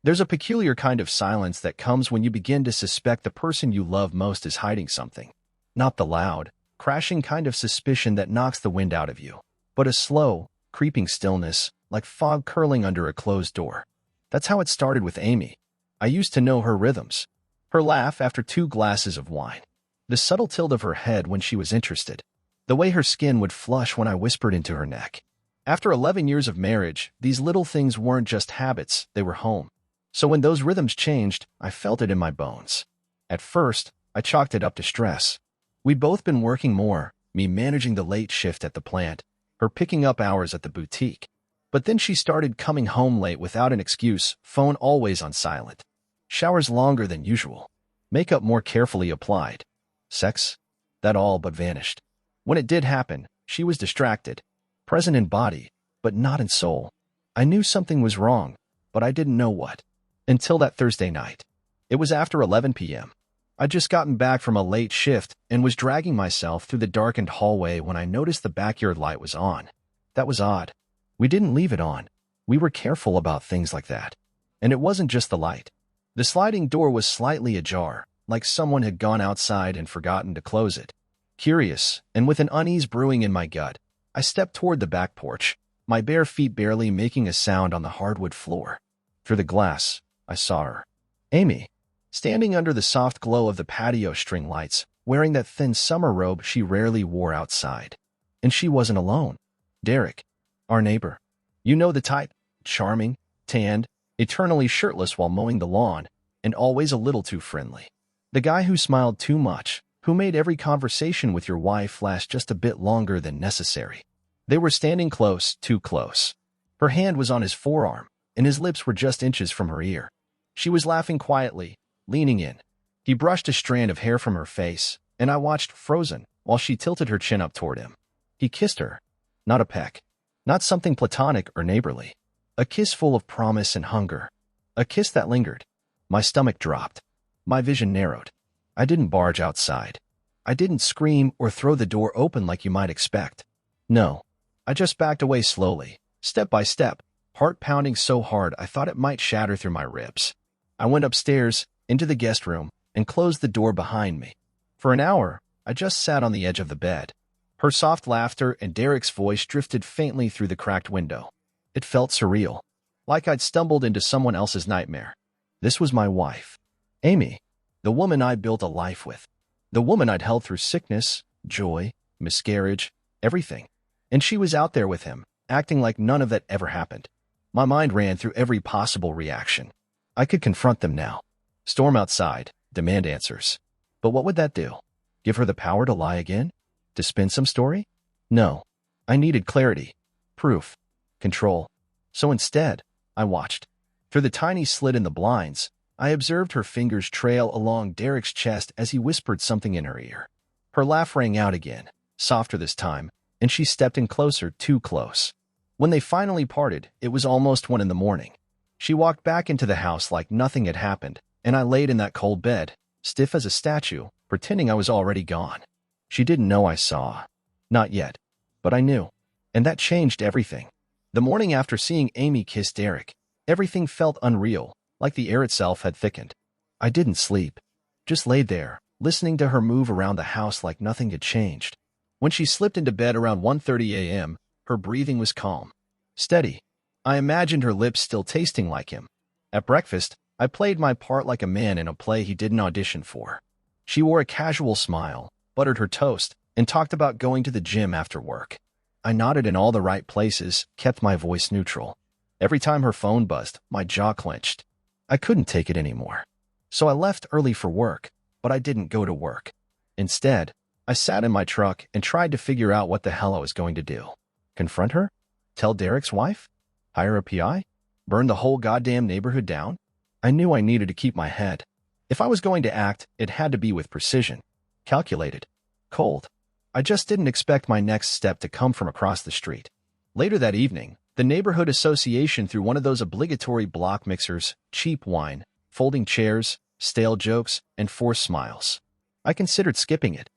There's a peculiar kind of silence that comes when you begin to suspect the person you love most is hiding something. Not the loud, crashing kind of suspicion that knocks the wind out of you, but a slow, creeping stillness, like fog curling under a closed door. That's how it started with Amy. I used to know her rhythms. Her laugh after 2 glasses of wine. The subtle tilt of her head when she was interested. The way her skin would flush when I whispered into her neck. After 11 years of marriage, these little things weren't just habits, they were home. So when those rhythms changed, I felt it in my bones. At first, I chalked it up to stress. We'd both been working more, me managing the late shift at the plant, her picking up hours at the boutique. But then she started coming home late without an excuse, phone always on silent. Showers longer than usual. Makeup more carefully applied. Sex? That all but vanished. When it did happen, she was distracted. Present in body, but not in soul. I knew something was wrong, but I didn't know what. Until that Thursday night. It was after 11 p.m. I'd just gotten back from a late shift and was dragging myself through the darkened hallway when I noticed the backyard light was on. That was odd. We didn't leave it on. We were careful about things like that. And it wasn't just the light. The sliding door was slightly ajar, like someone had gone outside and forgotten to close it. Curious, and with an unease brewing in my gut, I stepped toward the back porch, my bare feet barely making a sound on the hardwood floor. Through the glass, I saw her. Amy, standing under the soft glow of the patio string lights, wearing that thin summer robe she rarely wore outside. And she wasn't alone. Derek, our neighbor. You know the type. Charming, tanned, eternally shirtless while mowing the lawn, and always a little too friendly. The guy who smiled too much, who made every conversation with your wife last just a bit longer than necessary. They were standing close, too close. Her hand was on his forearm, and his lips were just inches from her ear. She was laughing quietly, leaning in. He brushed a strand of hair from her face, and I watched frozen while she tilted her chin up toward him. He kissed her. Not a peck. Not something platonic or neighborly. A kiss full of promise and hunger. A kiss that lingered. My stomach dropped. My vision narrowed. I didn't barge outside. I didn't scream or throw the door open like you might expect. No. I just backed away slowly, step by step, heart pounding so hard I thought it might shatter through my ribs. I went upstairs, into the guest room, and closed the door behind me. For an hour, I just sat on the edge of the bed. Her soft laughter and Derek's voice drifted faintly through the cracked window. It felt surreal, like I'd stumbled into someone else's nightmare. This was my wife. Amy, the woman I built a life with. The woman I'd held through sickness, joy, miscarriage, everything. And she was out there with him, acting like none of that ever happened. My mind ran through every possible reaction. I could confront them now. Storm outside, demand answers. But what would that do? Give her the power to lie again? To spin some story? No. I needed clarity, proof, control. So instead, I watched. Through the tiny slit in the blinds, I observed her fingers trail along Derek's chest as he whispered something in her ear. Her laugh rang out again, softer this time, and she stepped in closer, too close. When they finally parted, it was almost 1 a.m. She walked back into the house like nothing had happened, and I laid in that cold bed, stiff as a statue, pretending I was already gone. She didn't know I saw. Not yet. But I knew. And that changed everything. The morning after seeing Amy kiss Derek, everything felt unreal, like the air itself had thickened. I didn't sleep. Just laid there, listening to her move around the house like nothing had changed. When she slipped into bed around 1:30 a.m., her breathing was calm. Steady. I imagined her lips still tasting like him. At breakfast, I played my part like a man in a play he didn't audition for. She wore a casual smile, buttered her toast, and talked about going to the gym after work. I nodded in all the right places, kept my voice neutral. Every time her phone buzzed, my jaw clenched. I couldn't take it anymore. So I left early for work, but I didn't go to work. Instead, I sat in my truck and tried to figure out what the hell I was going to do. Confront her? Tell Derek's wife? Hire a PI? Burn the whole goddamn neighborhood down? I knew I needed to keep my head. If I was going to act, it had to be with precision. Calculated. Cold. I just didn't expect my next step to come from across the street. Later that evening, the neighborhood association threw one of those obligatory block mixers, cheap wine, folding chairs, stale jokes, and forced smiles. I considered skipping it.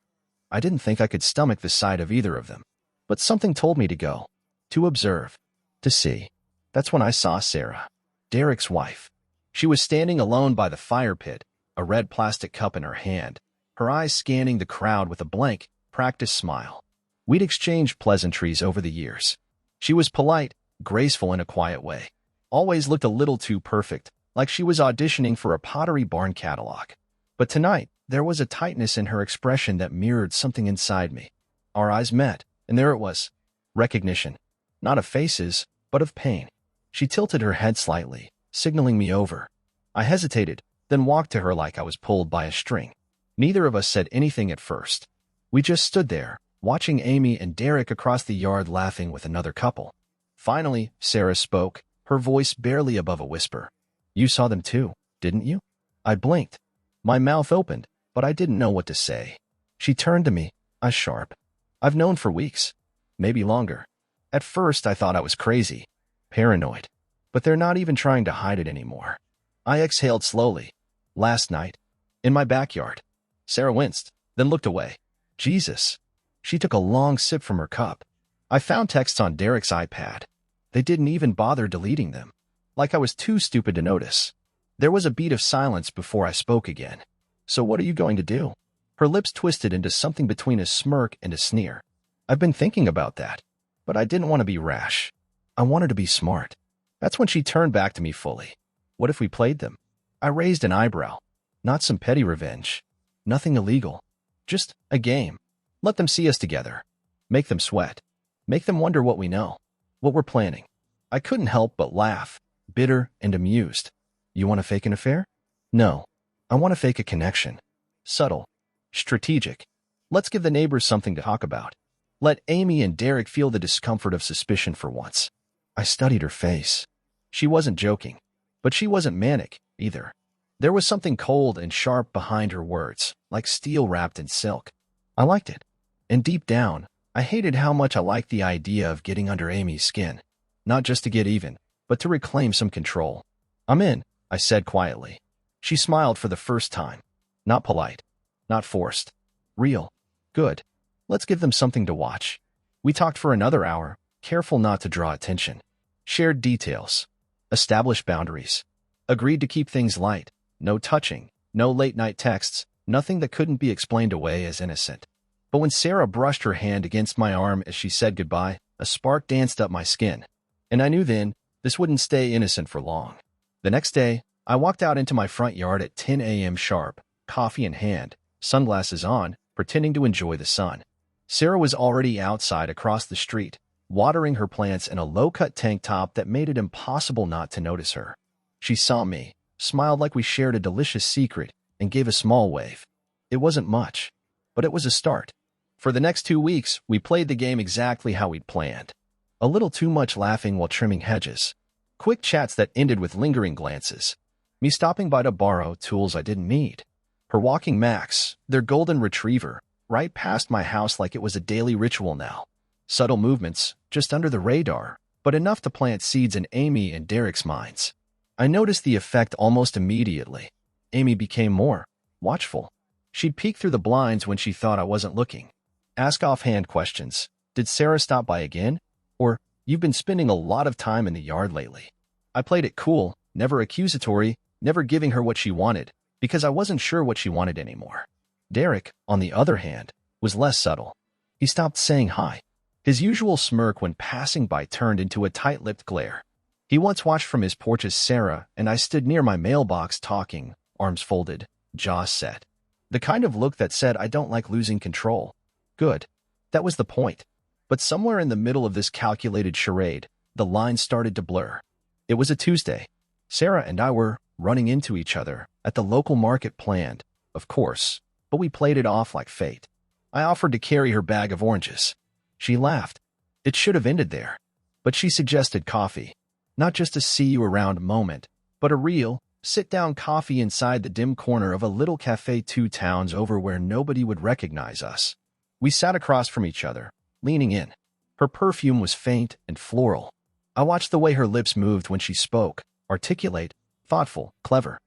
I didn't think I could stomach the sight of either of them. But something told me to go. To observe. To see. That's when I saw Sarah. Derek's wife. She was standing alone by the fire pit, a red plastic cup in her hand, her eyes scanning the crowd with a blank, practiced smile. We'd exchanged pleasantries over the years. She was polite, graceful in a quiet way. Always looked a little too perfect, like she was auditioning for a Pottery Barn catalog. But tonight, there was a tightness in her expression that mirrored something inside me. Our eyes met, and there it was. Recognition. Not of faces, but of pain. She tilted her head slightly, signaling me over. I hesitated, then walked to her like I was pulled by a string. Neither of us said anything at first. We just stood there, watching Amy and Derek across the yard laughing with another couple. Finally, Sarah spoke, her voice barely above a whisper. You saw them too, didn't you? I blinked. My mouth opened, but I didn't know what to say. She turned to me, eyes sharp. I've known for weeks, maybe longer. At first, I thought I was crazy, paranoid, but they're not even trying to hide it anymore. I exhaled slowly. Last night, in my backyard. Sarah winced, then looked away. Jesus. She took a long sip from her cup. I found texts on Derek's iPad. They didn't even bother deleting them, like I was too stupid to notice. There was a beat of silence before I spoke again. So what are you going to do? Her lips twisted into something between a smirk and a sneer. I've been thinking about that, but I didn't want to be rash. I wanted to be smart. That's when she turned back to me fully. What if we played them? I raised an eyebrow. Not some petty revenge. Nothing illegal. Just a game. Let them see us together. Make them sweat. Make them wonder what we know. What we're planning. I couldn't help but laugh, bitter and amused. You want to fake an affair? No. I want to fake a connection. Subtle. Strategic. Let's give the neighbors something to talk about. Let Amy and Derek feel the discomfort of suspicion for once. I studied her face. She wasn't joking, but she wasn't manic either. There was something cold and sharp behind her words, like steel wrapped in silk. I liked it. And deep down, I hated how much I liked the idea of getting under Amy's skin. Not just to get even, but to reclaim some control. I'm in, I said quietly. She smiled for the first time. Not polite. Not forced. Real. Good. Let's give them something to watch. We talked for another hour, careful not to draw attention. Shared details. Established boundaries. Agreed to keep things light. No touching. No late-night texts. Nothing that couldn't be explained away as innocent. But when Sarah brushed her hand against my arm as she said goodbye, a spark danced up my skin. And I knew then, this wouldn't stay innocent for long. The next day, I walked out into my front yard at 10 a.m. sharp, coffee in hand, sunglasses on, pretending to enjoy the sun. Sarah was already outside across the street, watering her plants in a low-cut tank top that made it impossible not to notice her. She saw me, smiled like we shared a delicious secret, and gave a small wave. It wasn't much, but it was a start. For the next 2 weeks, we played the game exactly how we'd planned. A little too much laughing while trimming hedges. Quick chats that ended with lingering glances. Me stopping by to borrow tools I didn't need. Her walking Max, their golden retriever, right past my house like it was a daily ritual now. Subtle movements, just under the radar, but enough to plant seeds in Amy and Derek's minds. I noticed the effect almost immediately. Amy became more watchful. She'd peek through the blinds when she thought I wasn't looking. Ask offhand questions. Did Sarah stop by again? Or, you've been spending a lot of time in the yard lately. I played it cool, never accusatory, never giving her what she wanted, because I wasn't sure what she wanted anymore. Derek, on the other hand, was less subtle. He stopped saying hi. His usual smirk when passing by turned into a tight-lipped glare. He once watched from his porch as Sarah and I stood near my mailbox talking, arms folded, jaws set. The kind of look that said I don't like losing control. Good. That was the point. But somewhere in the middle of this calculated charade, the lines started to blur. It was a Tuesday. Sarah and I were running into each other at the local market planned, of course, but we played it off like fate. I offered to carry her bag of oranges. She laughed. It should have ended there. But she suggested coffee. Not just a see-you-around moment, but a real, sit-down coffee inside the dim corner of a little cafe 2 towns over where nobody would recognize us. We sat across from each other, leaning in. Her perfume was faint and floral. I watched the way her lips moved when she spoke, articulate, thoughtful, clever.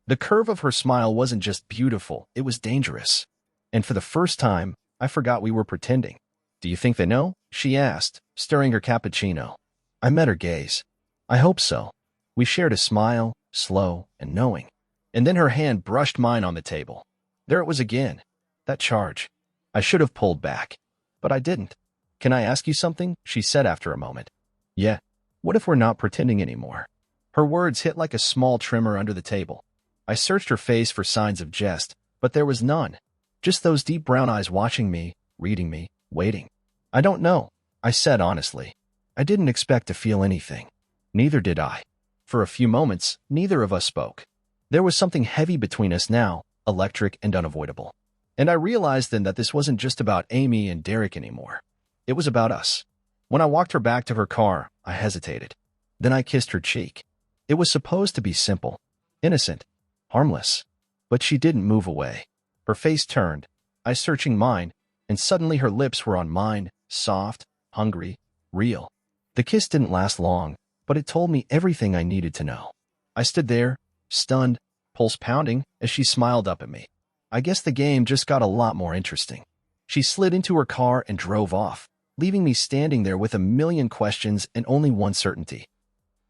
The curve of her smile wasn't just beautiful, it was dangerous. And for the first time, I forgot we were pretending. Do you think they know? She asked, stirring her cappuccino. I met her gaze. I hope so. We shared a smile, slow and knowing. And then her hand brushed mine on the table. There it was again. That charge. I should have pulled back. But I didn't. Can I ask you something? She said after a moment. Yeah. What if we're not pretending anymore? Her words hit like a small tremor under the table. I searched her face for signs of jest, but there was none. Just those deep brown eyes watching me, reading me, waiting. I don't know, I said honestly. I didn't expect to feel anything. Neither did I. For a few moments, neither of us spoke. There was something heavy between us now, electric and unavoidable. And I realized then that this wasn't just about Amy and Derek anymore. It was about us. When I walked her back to her car, I hesitated. Then I kissed her cheek. It was supposed to be simple, innocent, harmless. But she didn't move away. Her face turned, I searching mine, and suddenly her lips were on mine, soft, hungry, real. The kiss didn't last long, but it told me everything I needed to know. I stood there, stunned, pulse pounding, as she smiled up at me. I guess the game just got a lot more interesting. She slid into her car and drove off, leaving me standing there with a million questions and only one certainty.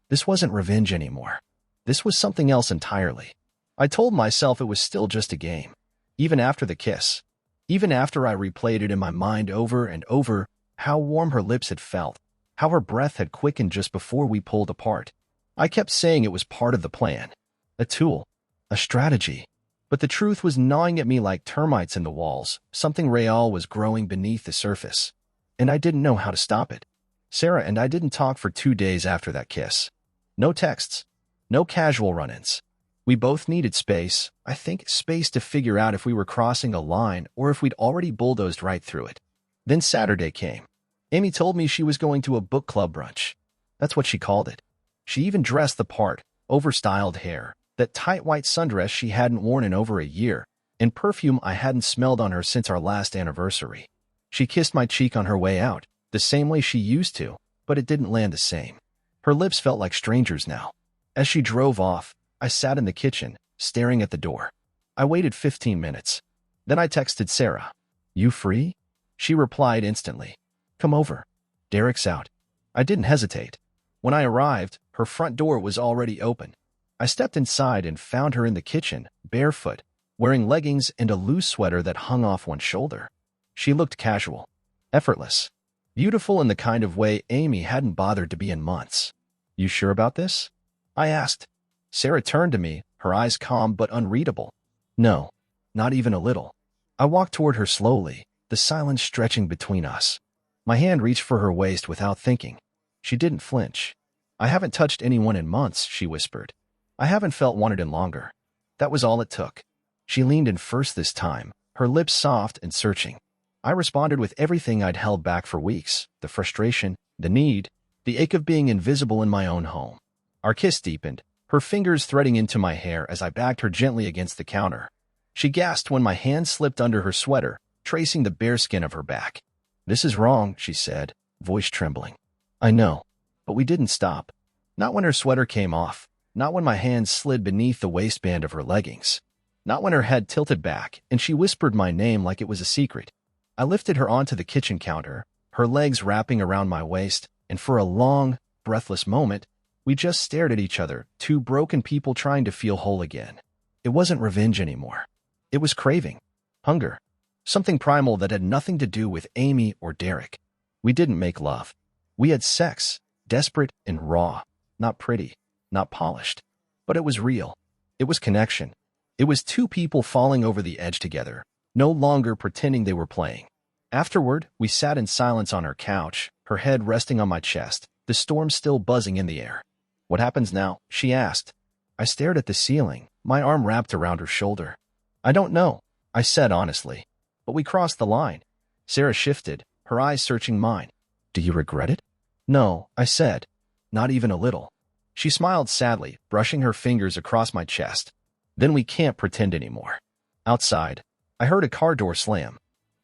This wasn't revenge anymore. This was something else entirely. I told myself it was still just a game. Even after the kiss, even after I replayed it in my mind over and over, how warm her lips had felt, how her breath had quickened just before we pulled apart. I kept saying it was part of the plan, a tool, a strategy. But the truth was gnawing at me like termites in the walls. Something real was growing beneath the surface, and I didn't know how to stop it. Sarah and I didn't talk for 2 days after that kiss. No texts, no casual run-ins. We both needed space, I think space to figure out if we were crossing a line or if we'd already bulldozed right through it. Then Saturday came. Amy told me she was going to a book club brunch. That's what she called it. She even dressed the part, overstyled hair, that tight white sundress she hadn't worn in over a year, and perfume I hadn't smelled on her since our last anniversary. She kissed my cheek on her way out, the same way she used to, but it didn't land the same. Her lips felt like strangers now. As she drove off, I sat in the kitchen, staring at the door. I waited 15 minutes. Then I texted Sarah. You free? She replied instantly. Come over. Derek's out. I didn't hesitate. When I arrived, her front door was already open. I stepped inside and found her in the kitchen, barefoot, wearing leggings and a loose sweater that hung off one shoulder. She looked casual, effortless, beautiful in the kind of way Amy hadn't bothered to be in months. You sure about this? I asked. Sarah turned to me, her eyes calm but unreadable. No, not even a little. I walked toward her slowly, the silence stretching between us. My hand reached for her waist without thinking. She didn't flinch. I haven't touched anyone in months, she whispered. I haven't felt wanted in longer. That was all it took. She leaned in first this time, her lips soft and searching. I responded with everything I'd held back for weeks, the frustration, the need, the ache of being invisible in my own home. Our kiss deepened, her fingers threading into my hair as I backed her gently against the counter. She gasped when my hand slipped under her sweater, tracing the bare skin of her back. This is wrong, she said, voice trembling. I know, but we didn't stop. Not when her sweater came off, not when my hands slid beneath the waistband of her leggings, not when her head tilted back and she whispered my name like it was a secret. I lifted her onto the kitchen counter, her legs wrapping around my waist, and for a long, breathless moment, we just stared at each other, two broken people trying to feel whole again. It wasn't revenge anymore. It was craving, hunger, something primal that had nothing to do with Amy or Derek. We didn't make love. We had sex, desperate and raw, not pretty, not polished. But it was real. It was connection. It was two people falling over the edge together, no longer pretending they were playing. Afterward, we sat in silence on her couch, her head resting on my chest, the storm still buzzing in the air. What happens now? She asked. I stared at the ceiling, my arm wrapped around her shoulder. I don't know, I said honestly. But we crossed the line. Sarah shifted, her eyes searching mine. Do you regret it? No, I said. Not even a little. She smiled sadly, brushing her fingers across my chest. Then we can't pretend anymore. Outside, I heard a car door slam.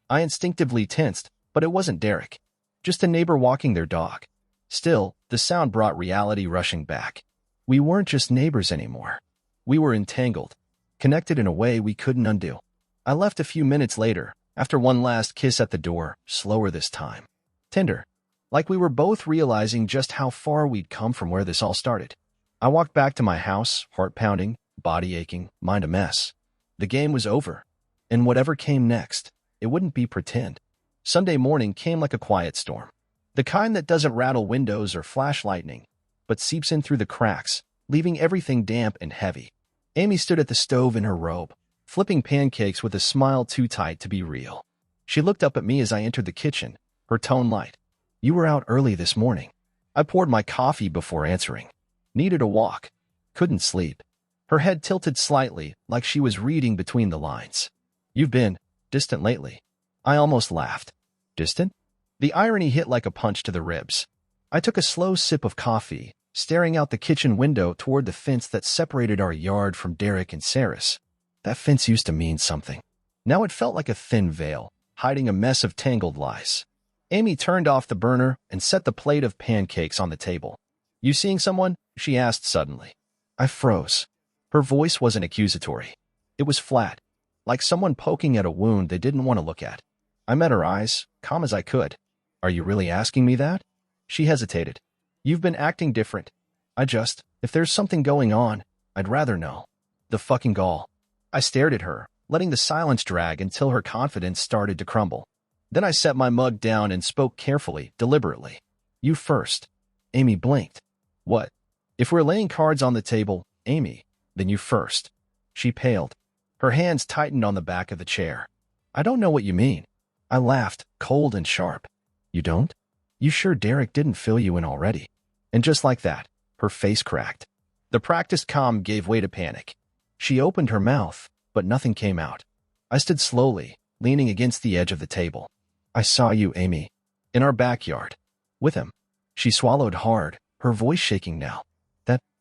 I instinctively tensed, but it wasn't Derek. Just a neighbor walking their dog. Still, the sound brought reality rushing back. We weren't just neighbors anymore. We were entangled, connected in a way we couldn't undo. I left a few minutes later, after one last kiss at the door, slower this time. Tender, like we were both realizing just how far we'd come from where this all started. I walked back to my house, heart pounding, body aching, mind a mess. The game was over. And whatever came next, it wouldn't be pretend. Sunday morning came like a quiet storm. The kind that doesn't rattle windows or flash lightning, but seeps in through the cracks, leaving everything damp and heavy. Amy stood at the stove in her robe, flipping pancakes with a smile too tight to be real. She looked up at me as I entered the kitchen, her tone light. "You were out early this morning." I poured my coffee before answering. "Needed a walk. Couldn't sleep." Her head tilted slightly, like she was reading between the lines. "You've been distant lately." I almost laughed. Distant? The irony hit like a punch to the ribs. I took a slow sip of coffee, staring out the kitchen window toward the fence that separated our yard from Derek and Sarah's. That fence used to mean something. Now it felt like a thin veil, hiding a mess of tangled lies. Amy turned off the burner and set the plate of pancakes on the table. "You seeing someone?" she asked suddenly. I froze. Her voice wasn't accusatory. It was flat, like someone poking at a wound they didn't want to look at. I met her eyes, calm as I could. "Are you really asking me that?" She hesitated. "You've been acting different. If there's something going on, I'd rather know." The fucking gall. I stared at her, letting the silence drag until her confidence started to crumble. Then I set my mug down and spoke carefully, deliberately. "You first." Amy blinked. "What?" "If we're laying cards on the table, Amy, then you first." She paled. Her hands tightened on the back of the chair. "I don't know what you mean." I laughed, cold and sharp. "You don't? You sure Derek didn't fill you in already?" And just like that, her face cracked. The practiced calm gave way to panic. She opened her mouth, but nothing came out. I stood slowly, leaning against the edge of the table. "I saw you, Amy. In our backyard. With him." She swallowed hard, her voice shaking now.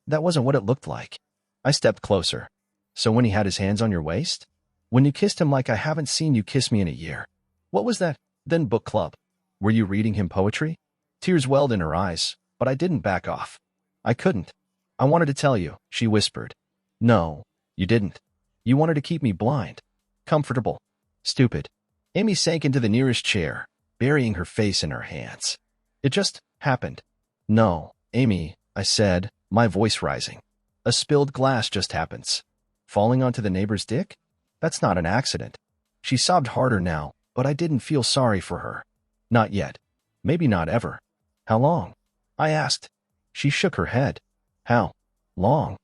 That wasn't what it looked like." I stepped closer. "So when he had his hands on your waist? When you kissed him like I haven't seen you kiss me in a year? What was that? Then book club. Were you reading him poetry?" Tears welled in her eyes, but I didn't back off. "I couldn't. I wanted to tell you," she whispered. "No, you didn't. You wanted to keep me blind. Comfortable. Stupid." Amy sank into the nearest chair, burying her face in her hands. "It just happened." "No, Amy," I said, my voice rising. "A spilled glass just happens. Falling onto the neighbor's dick? That's not an accident." She sobbed harder now, but I didn't feel sorry for her. "Not yet. Maybe not ever." "How long?" I asked. She shook her head. "How long?"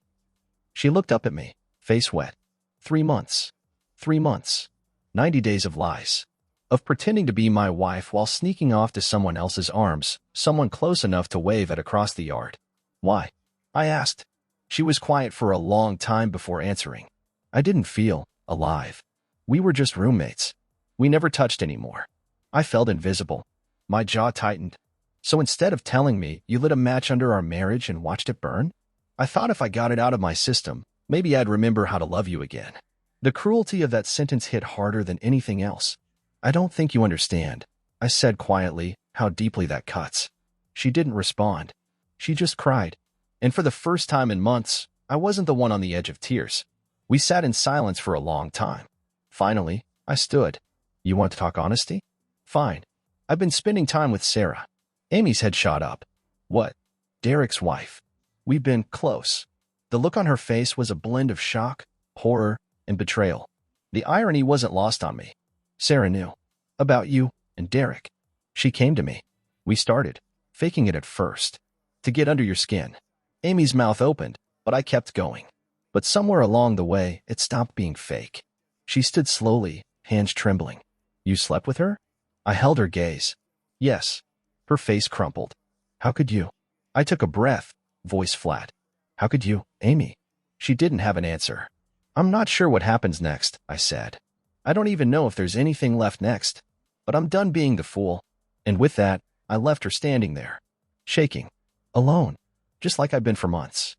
She looked up at me, face wet. 3 months. 3 months. 90 days of lies. Of pretending to be my wife while sneaking off to someone else's arms, someone close enough to wave at across the yard. "Why?" I asked. She was quiet for a long time before answering. "I didn't feel alive. We were just roommates. We never touched anymore." I felt invisible. My jaw tightened. "So instead of telling me, you lit a match under our marriage and watched it burn?" I thought if I got it out of my system, maybe I'd remember how to love you again. The cruelty of that sentence hit harder than anything else. "I don't think you understand," I said quietly, "how deeply that cuts." She didn't respond. She just cried. And for the first time in months, I wasn't the one on the edge of tears. We sat in silence for a long time. Finally, I stood. "You want to talk honesty?" "Fine. I've been spending time with Sarah." Amy's head shot up. "What?" "Derek's wife. We've been close." The look on her face was a blend of shock, horror, and betrayal. The irony wasn't lost on me. "Sarah knew about you and Derek. She came to me. We started, faking it at first, to get under your skin." Amy's mouth opened, but I kept going. But somewhere along the way, it stopped being fake. She stood slowly, hands trembling. "You slept with her?" I held her gaze. "Yes." Her face crumpled. "How could you?" I took a breath, voice flat. "How could you, Amy?" She didn't have an answer. "I'm not sure what happens next," I said. "I don't even know if there's anything left next. But I'm done being the fool." And with that, I left her standing there, shaking, alone, just like I've been for months.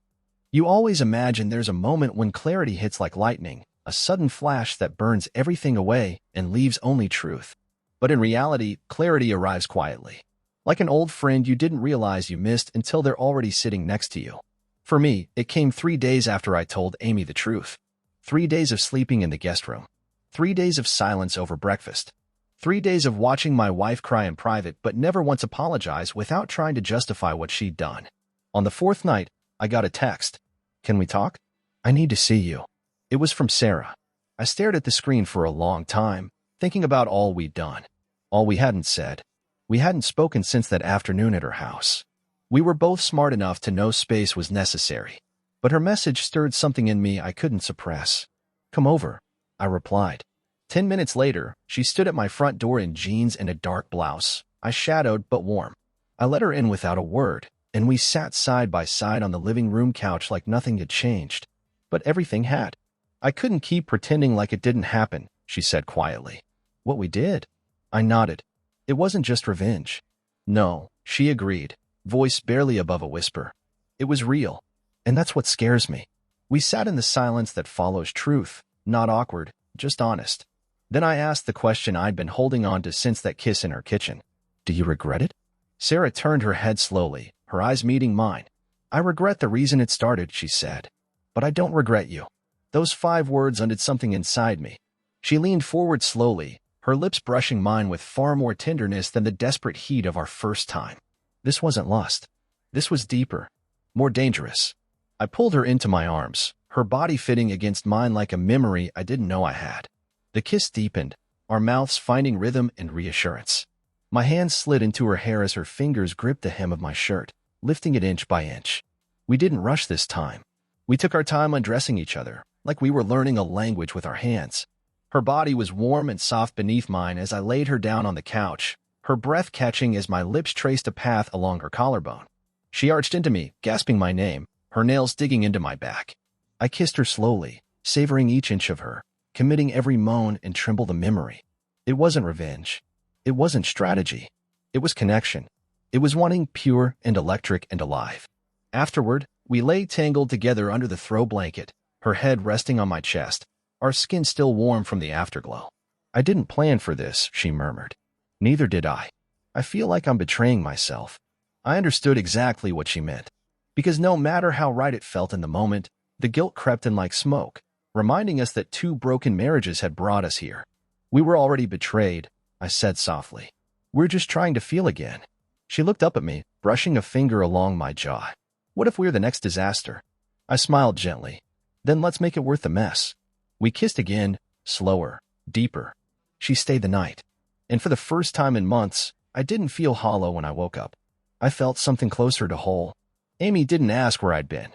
You always imagine there's a moment when clarity hits like lightning, a sudden flash that burns everything away and leaves only truth. But in reality, clarity arrives quietly, like an old friend you didn't realize you missed until they're already sitting next to you. For me, it came 3 days after I told Amy the truth. 3 days of sleeping in the guest room. 3 days of silence over breakfast. 3 days of watching my wife cry in private but never once apologize without trying to justify what she'd done. On the 4th night, I got a text. Can we talk? I need to see you. It was from Sarah. I stared at the screen for a long time, thinking about all we'd done. All we hadn't said. We hadn't spoken since that afternoon at her house. We were both smart enough to know space was necessary. But her message stirred something in me I couldn't suppress. Come over, I replied. 10 minutes later, she stood at my front door in jeans and a dark blouse. I shadowed but warm. I let her in without a word, and we sat side by side on the living room couch like nothing had changed. But everything had. I couldn't keep pretending like it didn't happen, she said quietly. What we did? I nodded. It wasn't just revenge. No, she agreed, voice barely above a whisper. It was real. And that's what scares me. We sat in the silence that follows truth, not awkward, just honest. Then I asked the question I'd been holding on to since that kiss in her kitchen. Do you regret it? Sarah turned her head slowly, her eyes meeting mine. I regret the reason it started, she said. But I don't regret you. Those 5 words undid something inside me. She leaned forward slowly, her lips brushing mine with far more tenderness than the desperate heat of our first time. This wasn't lust. This was deeper, more dangerous. I pulled her into my arms, her body fitting against mine like a memory I didn't know I had. The kiss deepened, our mouths finding rhythm and reassurance. My hands slid into her hair as her fingers gripped the hem of my shirt, lifting it inch by inch. We didn't rush this time. We took our time undressing each other, like we were learning a language with our hands. Her body was warm and soft beneath mine as I laid her down on the couch, her breath catching as my lips traced a path along her collarbone. She arched into me, gasping my name, her nails digging into my back. I kissed her slowly, savoring each inch of her, committing every moan and tremble to memory. It wasn't revenge. It wasn't strategy. It was connection. It was wanting pure and electric and alive. Afterward, we lay tangled together under the throw blanket, her head resting on my chest, our skin still warm from the afterglow. I didn't plan for this, she murmured. Neither did I. I feel like I'm betraying myself. I understood exactly what she meant. Because no matter how right it felt in the moment, the guilt crept in like smoke, reminding us that 2 broken marriages had brought us here. We were already betrayed, I said softly. We're just trying to feel again. She looked up at me, brushing a finger along my jaw. What if we're the next disaster? I smiled gently. Then let's make it worth the mess. We kissed again, slower, deeper. She stayed the night. And for the first time in months, I didn't feel hollow when I woke up. I felt something closer to whole. Amy didn't ask where I'd been.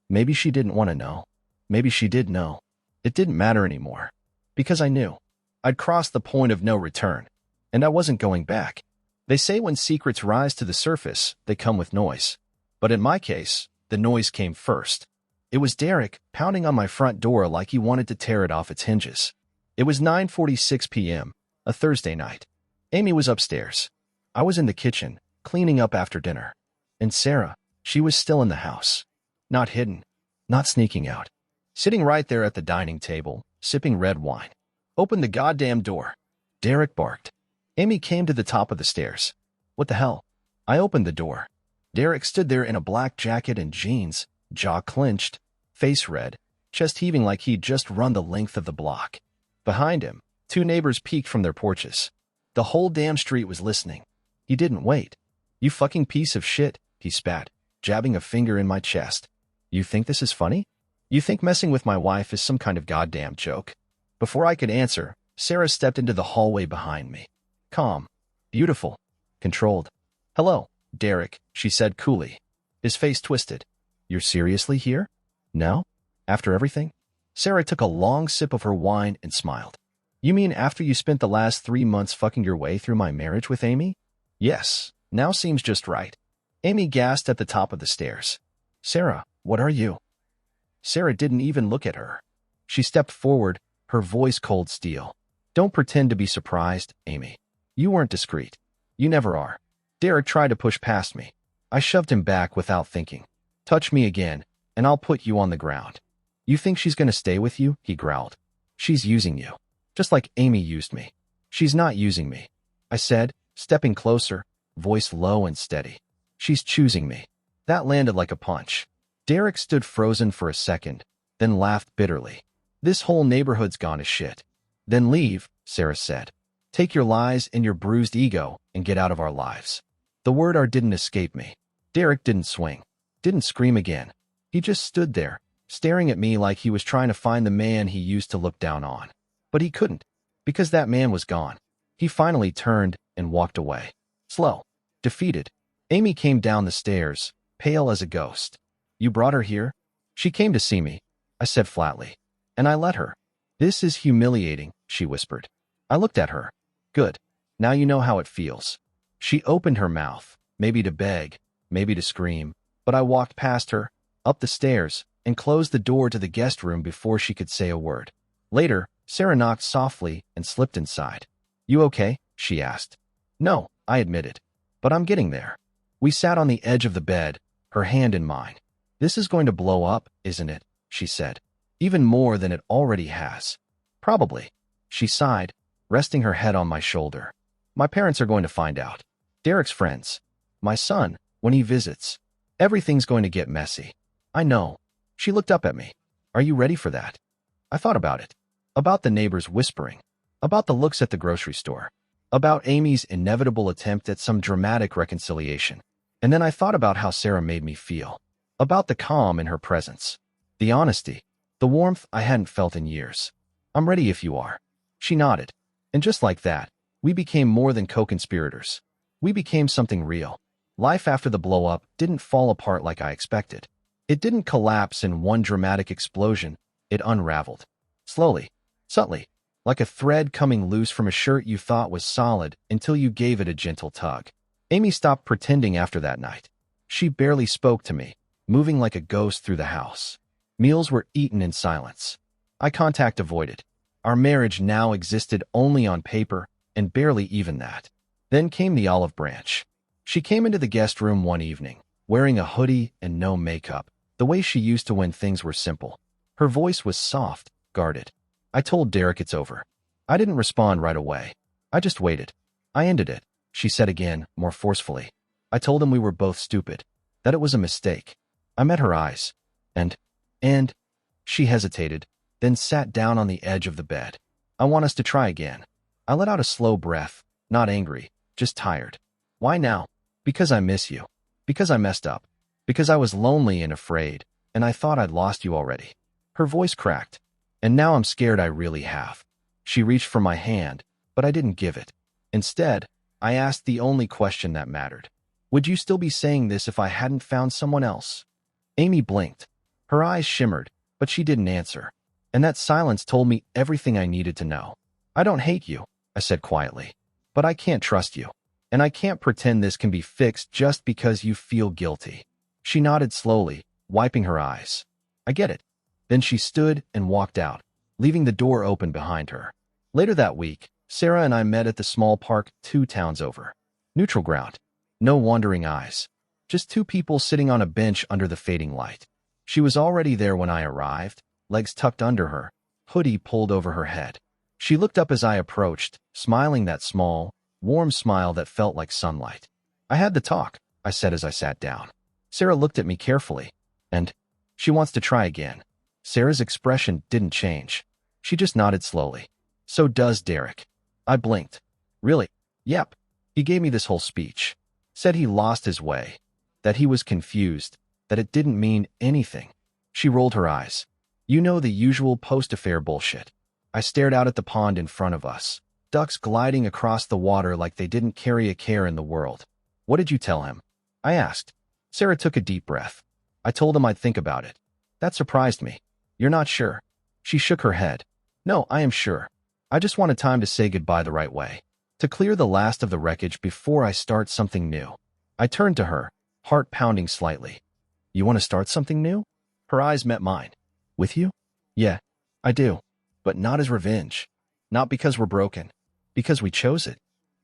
Maybe she didn't want to know. Maybe she did know. It didn't matter anymore. Because I knew. I'd crossed the point of no return. And I wasn't going back. They say when secrets rise to the surface, they come with noise. But in my case, the noise came first. It was Derek pounding on my front door like he wanted to tear it off its hinges. It was 9:46 p.m., a Thursday night. Amy was upstairs. I was in the kitchen, cleaning up after dinner. And Sarah, she was still in the house. Not hidden, not sneaking out. Sitting right there at the dining table, sipping red wine. Open the goddamn door. Derek barked. Amy came to the top of the stairs. What the hell? I opened the door. Derek stood there in a black jacket and jeans, jaw clenched, face red, chest heaving like he'd just run the length of the block. Behind him, 2 neighbors peeked from their porches. The whole damn street was listening. He didn't wait. You fucking piece of shit, he spat, jabbing a finger in my chest. You think this is funny? You think messing with my wife is some kind of goddamn joke? Before I could answer, Sarah stepped into the hallway behind me. Calm, beautiful, controlled. Hello, Derek, she said coolly. His face twisted. You're seriously here? Now? After everything? Sarah took a long sip of her wine and smiled. You mean after you spent the last 3 months fucking your way through my marriage with Amy? Yes, now seems just right. Amy gasped at the top of the stairs. Sarah, what are you? Sarah didn't even look at her. She stepped forward, her voice cold steel. Don't pretend to be surprised, Amy. You weren't discreet. You never are. Derek tried to push past me. I shoved him back without thinking. Touch me again, and I'll put you on the ground. You think she's going to stay with you? He growled. She's using you. Just like Amy used me. She's not using me, I said, stepping closer, voice low and steady. She's choosing me. That landed like a punch. Derek stood frozen for a second, then laughed bitterly. This whole neighborhood's gone to shit. Then leave, Sarah said. Take your lies and your bruised ego and get out of our lives. The word "our" didn't escape me. Derek didn't swing, didn't scream again. He just stood there, staring at me like he was trying to find the man he used to look down on. But he couldn't, because that man was gone. He finally turned and walked away. Slow. Defeated. Amy came down the stairs, pale as a ghost. You brought her here? She came to see me, I said flatly. And I let her. This is humiliating, she whispered. I looked at her. Good. Now you know how it feels. She opened her mouth, maybe to beg, maybe to scream, but I walked past her, up the stairs, and closed the door to the guest room before she could say a word. Later, Sarah knocked softly and slipped inside. You okay? She asked. No, I admitted. But I'm getting there. We sat on the edge of the bed, her hand in mine. This is going to blow up, isn't it? She said. Even more than it already has. Probably. She sighed, resting her head on my shoulder. My parents are going to find out. Derek's friends. My son, when he visits. Everything's going to get messy. I know. She looked up at me. Are you ready for that? I thought about it. About the neighbors whispering. About the looks at the grocery store. About Amy's inevitable attempt at some dramatic reconciliation. And then I thought about how Sarah made me feel. About the calm in her presence. The honesty. The warmth I hadn't felt in years. I'm ready if you are. She nodded. And just like that, we became more than co-conspirators. We became something real. Life after the blow-up didn't fall apart like I expected. It didn't collapse in one dramatic explosion. It unraveled. Slowly. Subtly. Like a thread coming loose from a shirt you thought was solid until you gave it a gentle tug. Amy stopped pretending after that night. She barely spoke to me, moving like a ghost through the house. Meals were eaten in silence. Eye contact avoided. Our marriage now existed only on paper, and barely even that. Then came the olive branch. She came into the guest room one evening, wearing a hoodie and no makeup, the way she used to when things were simple. Her voice was soft, guarded. I told Derek it's over. I didn't respond right away. I just waited. I ended it, she said again, more forcefully. I told him we were both stupid, that it was a mistake. I met her eyes. And, she hesitated, then sat down on the edge of the bed. I want us to try again. I let out a slow breath, not angry, just tired. Why now? Because I miss you. Because I messed up. Because I was lonely and afraid, and I thought I'd lost you already. Her voice cracked. And now I'm scared I really have. She reached for my hand, but I didn't give it. Instead, I asked the only question that mattered. Would you still be saying this if I hadn't found someone else? Amy blinked. Her eyes shimmered, but she didn't answer. And that silence told me everything I needed to know. I don't hate you, I said quietly. But I can't trust you. And I can't pretend this can be fixed just because you feel guilty. She nodded slowly, wiping her eyes. I get it. Then she stood and walked out, leaving the door open behind her. Later that week, Sarah and I met at the small park 2 towns over. Neutral ground. No wandering eyes. Just 2 people sitting on a bench under the fading light. She was already there when I arrived, legs tucked under her, hoodie pulled over her head. She looked up as I approached, smiling that small, warm smile that felt like sunlight. I had the talk, I said as I sat down. Sarah looked at me carefully. And she wants to try again. Sarah's expression didn't change. She just nodded slowly. So does Derek. I blinked. Really? Yep. He gave me this whole speech. Said he lost his way. That he was confused. That it didn't mean anything. She rolled her eyes. You know the usual post-affair bullshit. I stared out at the pond in front of us. Ducks gliding across the water like they didn't carry a care in the world. What did you tell him? I asked. Sarah took a deep breath. I told him I'd think about it. That surprised me. You're not sure? She shook her head. No, I am sure. I just wanted time to say goodbye the right way. To clear the last of the wreckage before I start something new. I turned to her, heart pounding slightly. You want to start something new? Her eyes met mine. With you? Yeah, I do. But not as revenge. Not because we're broken. Because we chose it.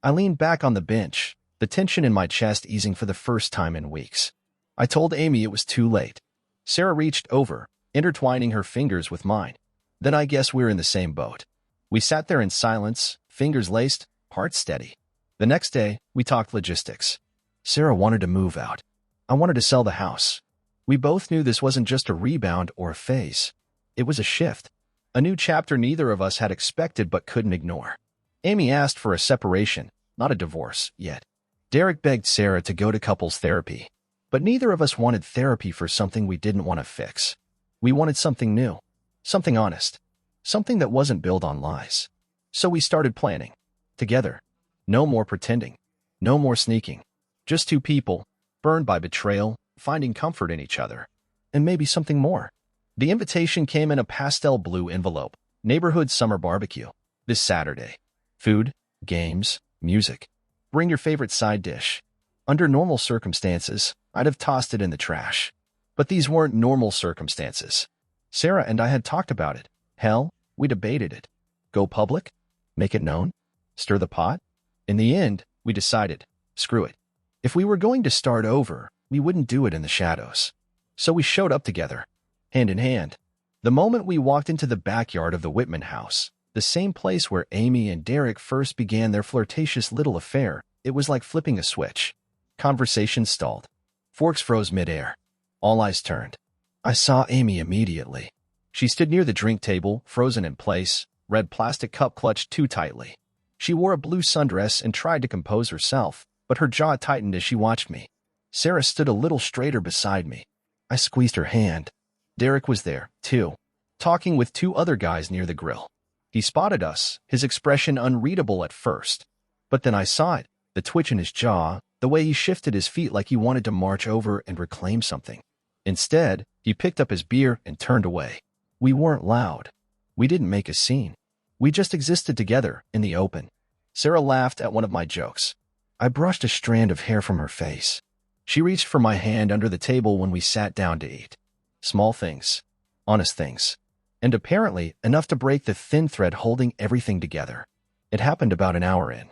I leaned back on the bench, the tension in my chest easing for the first time in weeks. I told Amy it was too late. Sarah reached over, intertwining her fingers with mine. Then I guess we're in the same boat. We sat there in silence, fingers laced, heart steady. The next day, we talked logistics. Sarah wanted to move out. I wanted to sell the house. We both knew this wasn't just a rebound or a phase. It was a shift. A new chapter neither of us had expected but couldn't ignore. Amy asked for a separation, not a divorce, yet. Derek begged Sarah to go to couples therapy. But neither of us wanted therapy for something we didn't want to fix. We wanted something new, something honest, something that wasn't built on lies. So we started planning. Together. No more pretending. No more sneaking. Just two people, burned by betrayal, finding comfort in each other. And maybe something more. The invitation came in a pastel blue envelope. Neighborhood summer barbecue. This Saturday. Food, games, music. Bring your favorite side dish. Under normal circumstances, I'd have tossed it in the trash. But these weren't normal circumstances. Sarah and I had talked about it. Hell, we debated it. Go public? Make it known? Stir the pot? In the end, we decided, screw it. If we were going to start over, we wouldn't do it in the shadows. So we showed up together, hand in hand. The moment we walked into the backyard of the Whitman house, the same place where Amy and Derek first began their flirtatious little affair, it was like flipping a switch. Conversation stalled. Forks froze midair. All eyes turned. I saw Amy immediately. She stood near the drink table, frozen in place, red plastic cup clutched too tightly. She wore a blue sundress and tried to compose herself, but her jaw tightened as she watched me. Sarah stood a little straighter beside me. I squeezed her hand. Derek was there, too, talking with two other guys near the grill. He spotted us, his expression unreadable at first. But then I saw it, the twitch in his jaw, the way he shifted his feet like he wanted to march over and reclaim something. Instead, he picked up his beer and turned away. We weren't loud. We didn't make a scene. We just existed together, in the open. Sarah laughed at one of my jokes. I brushed a strand of hair from her face. She reached for my hand under the table when we sat down to eat. Small things. Honest things. And apparently enough to break the thin thread holding everything together. It happened about an hour in.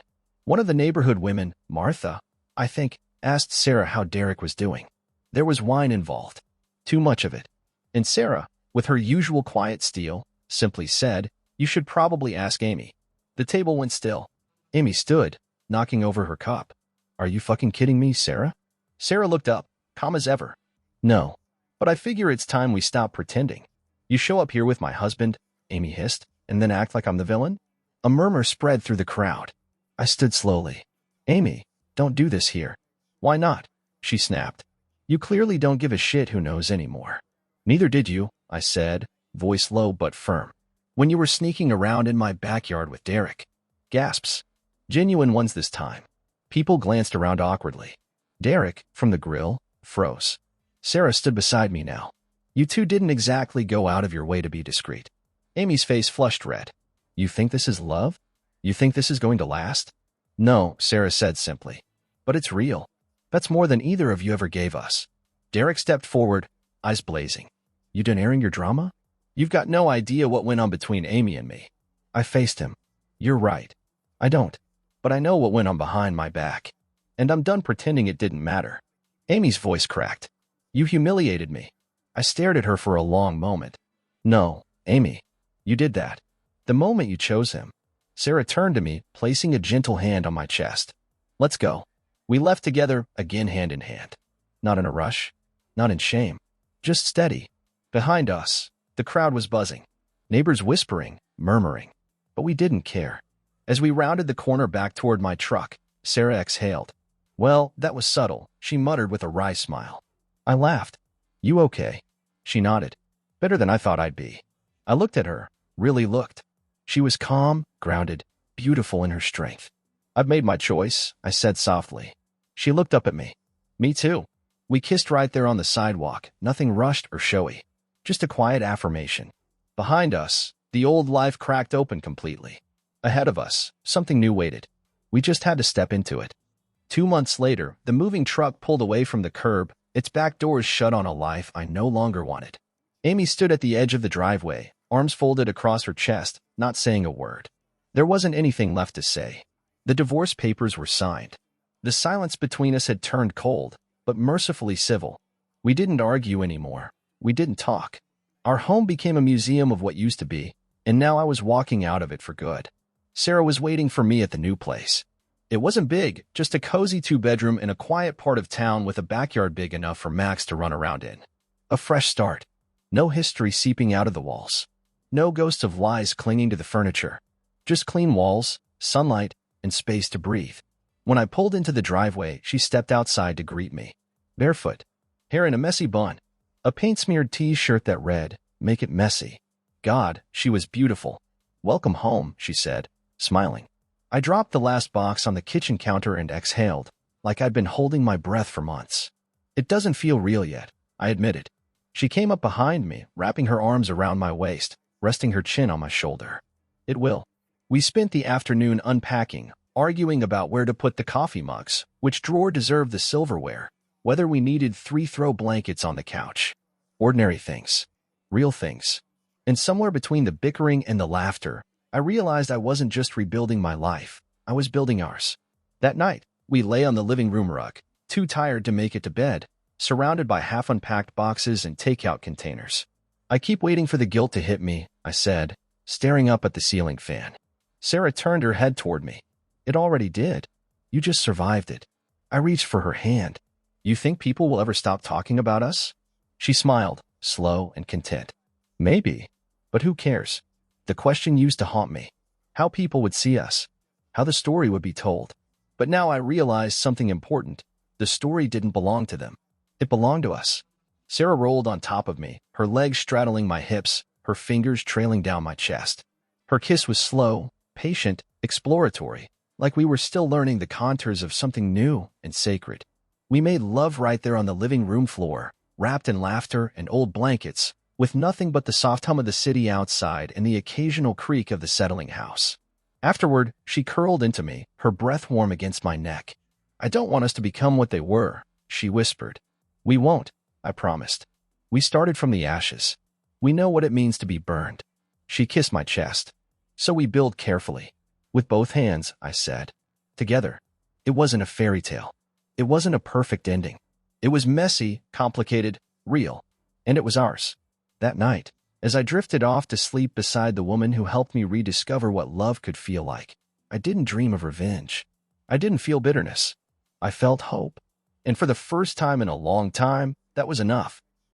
One of the neighborhood women, Martha, I think, asked Sarah how Derek was doing. There was wine involved. Too much of it. And Sarah, with her usual quiet steel, simply said, "You should probably ask Amy." The table went still. Amy stood, knocking over her cup. "Are you fucking kidding me, Sarah?" Sarah looked up, calm as ever. "No. But I figure it's time we stop pretending. You show up here with my husband," Amy hissed, "and then act like I'm the villain?" A murmur spread through the crowd. I stood slowly. "Amy, don't do this here." "Why not?" she snapped. "You clearly don't give a shit who knows anymore." "Neither did you," I said, voice low but firm. "When you were sneaking around in my backyard with Derek." Gasps. Genuine ones this time. People glanced around awkwardly. Derek, from the grill, froze. Sarah stood beside me now. "You two didn't exactly go out of your way to be discreet." Amy's face flushed red. "You think this is love? You think this is going to last?" "No," Sarah said simply. "But it's real. That's more than either of you ever gave us." Derek stepped forward, eyes blazing. "You done airing your drama? You've got no idea what went on between Amy and me." I faced him. "You're right. I don't. But I know what went on behind my back. And I'm done pretending it didn't matter." Amy's voice cracked. "You humiliated me." I stared at her for a long moment. "No, Amy. You did that. The moment you chose him." Sarah turned to me, placing a gentle hand on my chest. "Let's go." We left together, again hand in hand. Not in a rush. Not in shame. Just steady. Behind us, the crowd was buzzing. Neighbors whispering, murmuring. But we didn't care. As we rounded the corner back toward my truck, Sarah exhaled. "Well, that was subtle," she muttered with a wry smile. I laughed. "You okay?" She nodded. "Better than I thought I'd be." I looked at her, really looked. She was calm, grounded, beautiful in her strength. "I've made my choice," I said softly. She looked up at me. "Me too." We kissed right there on the sidewalk, nothing rushed or showy. Just a quiet affirmation. Behind us, the old life cracked open completely. Ahead of us, something new waited. We just had to step into it. 2 months later, the moving truck pulled away from the curb, its back doors shut on a life I no longer wanted. Amy stood at the edge of the driveway, arms folded across her chest, not saying a word. There wasn't anything left to say. The divorce papers were signed. The silence between us had turned cold, but mercifully civil. We didn't argue anymore. We didn't talk. Our home became a museum of what used to be, and now I was walking out of it for good. Sarah was waiting for me at the new place. It wasn't big, just a cozy 2-bedroom in a quiet part of town with a backyard big enough for Max to run around in. A fresh start. No history seeping out of the walls. No ghosts of lies clinging to the furniture. Just clean walls, sunlight, and space to breathe. When I pulled into the driveway, she stepped outside to greet me. Barefoot, hair in a messy bun, a paint-smeared t-shirt that read, "Make it messy." God, she was beautiful. "Welcome home," she said, smiling. I dropped the last box on the kitchen counter and exhaled, like I'd been holding my breath for months. "It doesn't feel real yet," I admitted. She came up behind me, wrapping her arms around my waist, resting her chin on my shoulder. "It will." We spent the afternoon unpacking, arguing about where to put the coffee mugs, which drawer deserved the silverware, whether we needed 3-throw blankets on the couch. Ordinary things. Real things. And somewhere between the bickering and the laughter, I realized I wasn't just rebuilding my life, I was building ours. That night, we lay on the living room rug, too tired to make it to bed, surrounded by half-unpacked boxes and takeout containers. "I keep waiting for the guilt to hit me," I said, staring up at the ceiling fan. Sarah turned her head toward me. "It already did. You just survived it." I reached for her hand. "You think people will ever stop talking about us?" She smiled, slow and content. "Maybe. But who cares?" The question used to haunt me. How people would see us. How the story would be told. But now I realized something important. The story didn't belong to them. It belonged to us. Sarah rolled on top of me, her legs straddling my hips, her fingers trailing down my chest. Her kiss was slow, patient, exploratory, like we were still learning the contours of something new and sacred. We made love right there on the living room floor, wrapped in laughter and old blankets, with nothing but the soft hum of the city outside and the occasional creak of the settling house. Afterward, she curled into me, her breath warm against my neck. "I don't want us to become what they were," she whispered. "We won't," I promised. "We started from the ashes. We know what it means to be burned." She kissed my chest. "So we build carefully. With both hands," I said. "Together." It wasn't a fairy tale. It wasn't a perfect ending. It was messy, complicated, real. And it was ours. That night, as I drifted off to sleep beside the woman who helped me rediscover what love could feel like, I didn't dream of revenge. I didn't feel bitterness. I felt hope. And for the first time in a long time, that was enough.